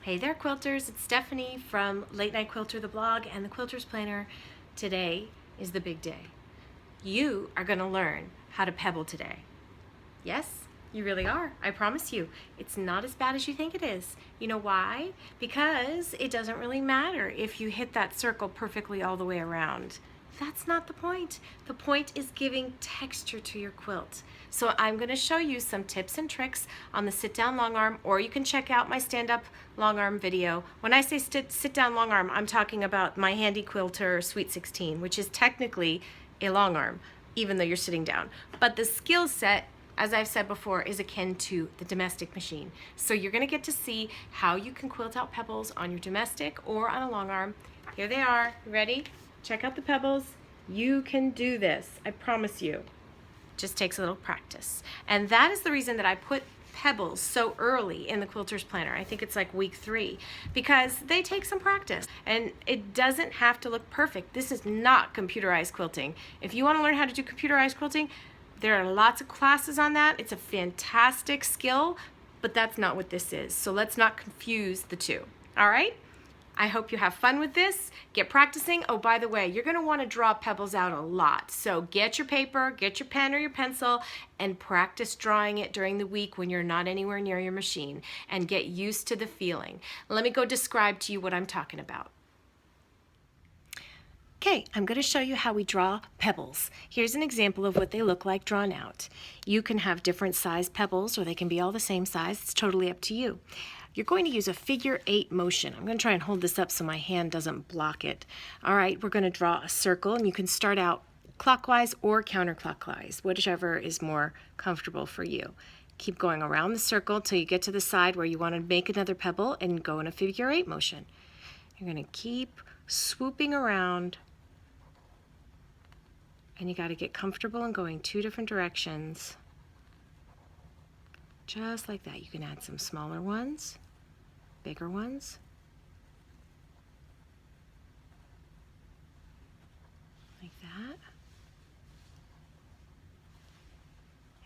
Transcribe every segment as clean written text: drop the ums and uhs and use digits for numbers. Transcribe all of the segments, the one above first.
Hey there, quilters. It's Stephanie from Late Night Quilter, the blog, and the Quilter's Planner. Today is the big day. You are going to learn how to pebble today. Yes, you really are. I promise you. It's not as bad as you think it is. You know why? Because it doesn't really matter if you hit that circle perfectly all the way around. That's not the point. The point is giving texture to your quilt. So I'm going to show you some tips and tricks on the sit-down long arm, or you can check out my stand-up long arm video. When I say sit-down long arm, I'm talking about my handy quilter Sweet 16, which is technically a long arm, even though you're sitting down. But the skill set, as I've said before, is akin to the domestic machine. So you're going to get to see how you can quilt out pebbles on your domestic or on a long arm. Here they are. Ready? Check out the pebbles. You can do this. I promise you. Just takes a little practice. And that is the reason that I put pebbles so early in the Quilter's Planner. I think it's like week 3, because they take some practice and it doesn't have to look perfect. This is not computerized quilting. If you want to learn how to do computerized quilting, there are lots of classes on that. It's a fantastic skill, but that's not what this is. So let's not confuse the two. All right? I hope you have fun with this. Get practicing. Oh, by the way, you're going to want to draw pebbles out a lot. So get your paper, get your pen or your pencil, and practice drawing it during the week when you're not anywhere near your machine, and get used to the feeling. Let me go describe to you what I'm talking about. Okay, I'm going to show you how we draw pebbles. Here's an example of what they look like drawn out. You can have different size pebbles, or they can be all the same size. It's totally up to you. You're going to use a figure 8 motion. I'm going to try and hold this up so my hand doesn't block it. All right, we're going to draw a circle, and you can start out clockwise or counterclockwise, whichever is more comfortable for you. Keep going around the circle till you get to the side where you want to make another pebble and go in a figure 8 motion. You're going to keep swooping around, and you got to get comfortable in going 2 different directions. Just like that. You can add some smaller ones, bigger ones. Like that.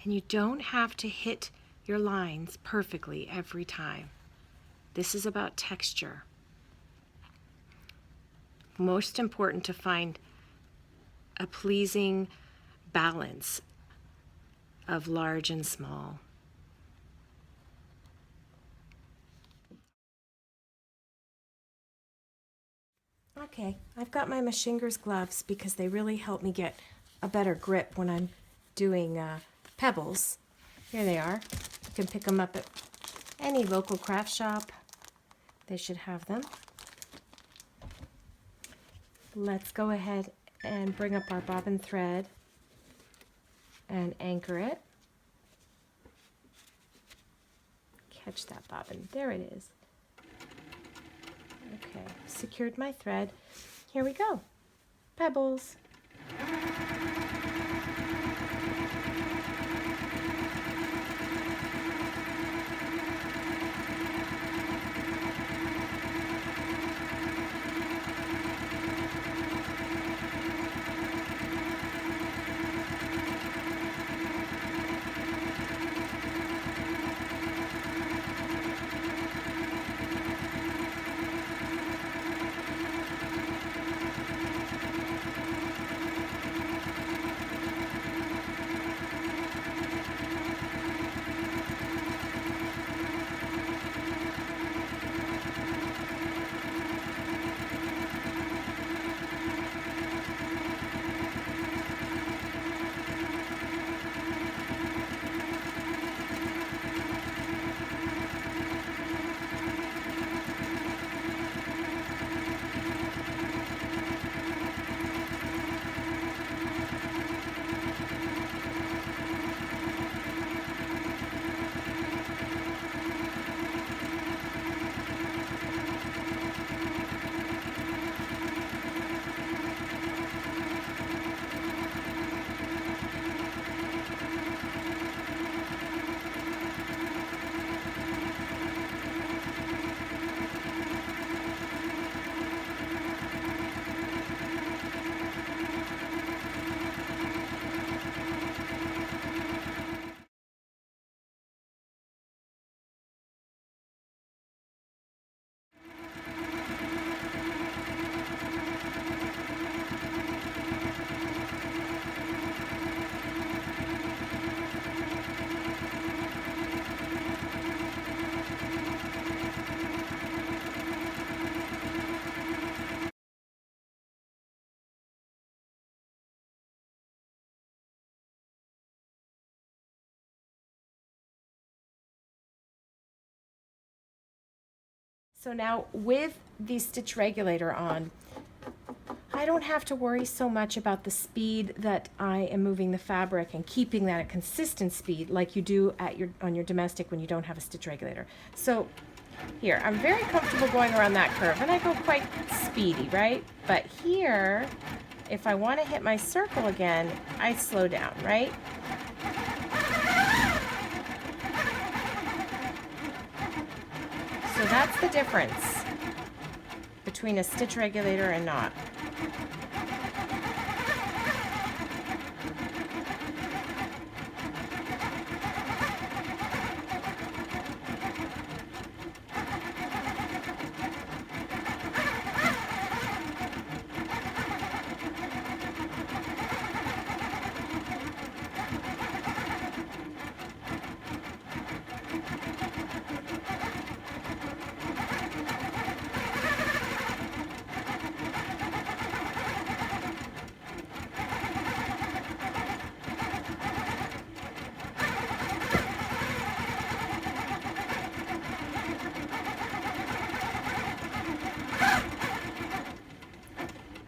And you don't have to hit your lines perfectly every time. This is about texture. Most important to find a pleasing balance of large and small. Okay, I've got my Machinger's gloves because they really help me get a better grip when I'm doing pebbles. Here they are. You can pick them up at any local craft shop. They should have them. Let's go ahead and bring up our bobbin thread and anchor it. Catch that bobbin. There it is. Okay, secured my thread. Here we go. Pebbles. So now with the stitch regulator on, I don't have to worry so much about the speed that I am moving the fabric and keeping that at consistent speed like you do at on your domestic when you don't have a stitch regulator. So here, I'm very comfortable going around that curve, and I go quite speedy, right? But here, if I want to hit my circle again, I slow down, right? So that's the difference between a stitch regulator and not.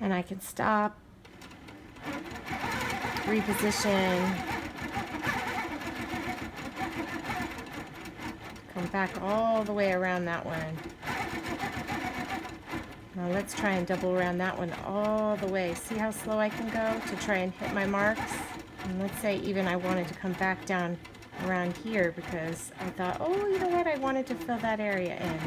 And I can stop, reposition, come back all the way around that one. Now let's try and double around that one all the way. See how slow I can go to try and hit my marks? And let's say even I wanted to come back down around here because I thought, oh, you know what, I wanted to fill that area in.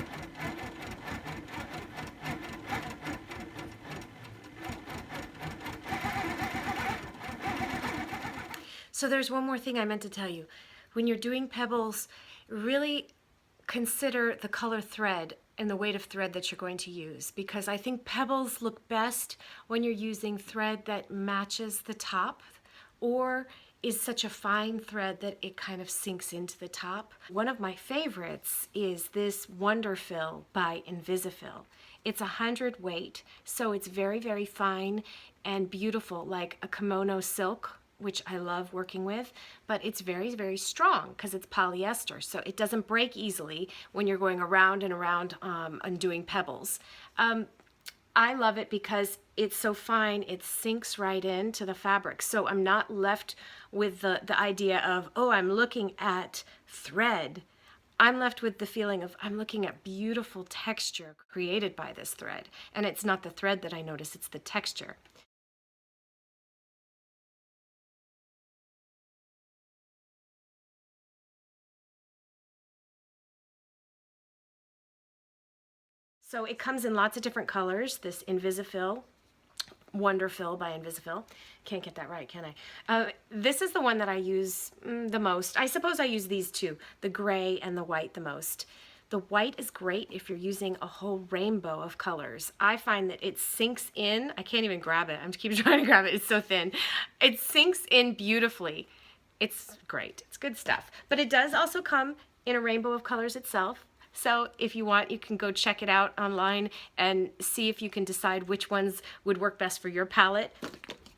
So there's one more thing I meant to tell you. When you're doing pebbles, really consider the color thread and the weight of thread that you're going to use, because I think pebbles look best when you're using thread that matches the top or is such a fine thread that it kind of sinks into the top. One of my favorites is this Wonderfill by Invisifil. It's 100 weight, so it's very, very fine and beautiful, like a kimono silk, which I love working with, but it's very, very strong because it's polyester, so it doesn't break easily when you're going around and around and doing pebbles. I love it because it's so fine, it sinks right into the fabric, so I'm not left with the idea of, oh, I'm looking at thread. I'm left with the feeling of I'm looking at beautiful texture created by this thread, and it's not the thread that I notice, it's the texture. So it comes in lots of different colors, this Invisifil, Wonderfill by Invisifil. Can't get that right, can I? This is the one that I use the most. I suppose I use these two, the gray and the white the most. The white is great if you're using a whole rainbow of colors. I find that it sinks in. I can't even grab it. I'm keep trying to grab it. It's so thin. It sinks in beautifully. It's great. It's good stuff. But it does also come in a rainbow of colors itself. So if you want, you can go check it out online and see if you can decide which ones would work best for your palette.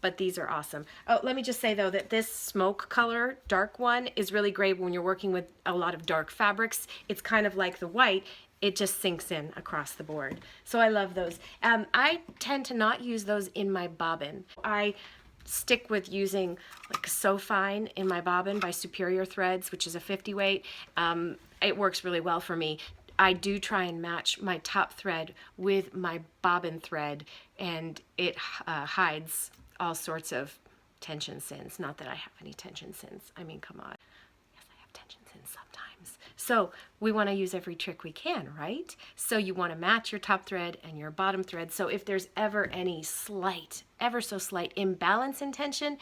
But these are awesome. Oh, let me just say though that this smoke color, dark one, is really great when you're working with a lot of dark fabrics. It's kind of like the white. It just sinks in across the board. So I love those. I tend to not use those in my bobbin. I stick with using like So Fine in my bobbin by Superior Threads, which is a 50 weight. It works really well for me. I do try and match my top thread with my bobbin thread, and it hides all sorts of tension sins. Not that I have any tension sins. I mean, come on. Yes, I have tension sins sometimes. So we want to use every trick we can, right? So you want to match your top thread and your bottom thread. So if there's ever any slight, ever so slight imbalance in tension,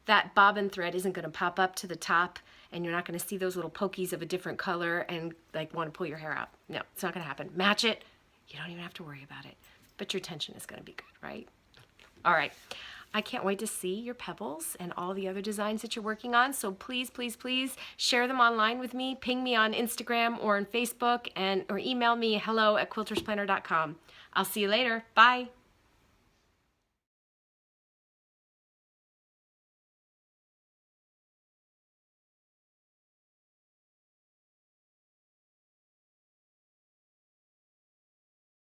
that bobbin thread isn't going to pop up to the top, and you're not going to see those little pokies of a different color and like want to pull your hair out. No, it's not going to happen. Match it. You don't even have to worry about it. But your tension is going to be good, right? All right. I can't wait to see your pebbles and all the other designs that you're working on. So please, please, please share them online with me. Ping me on Instagram or on Facebook, or email me hello@quiltersplanner.com. I'll see you later. Bye.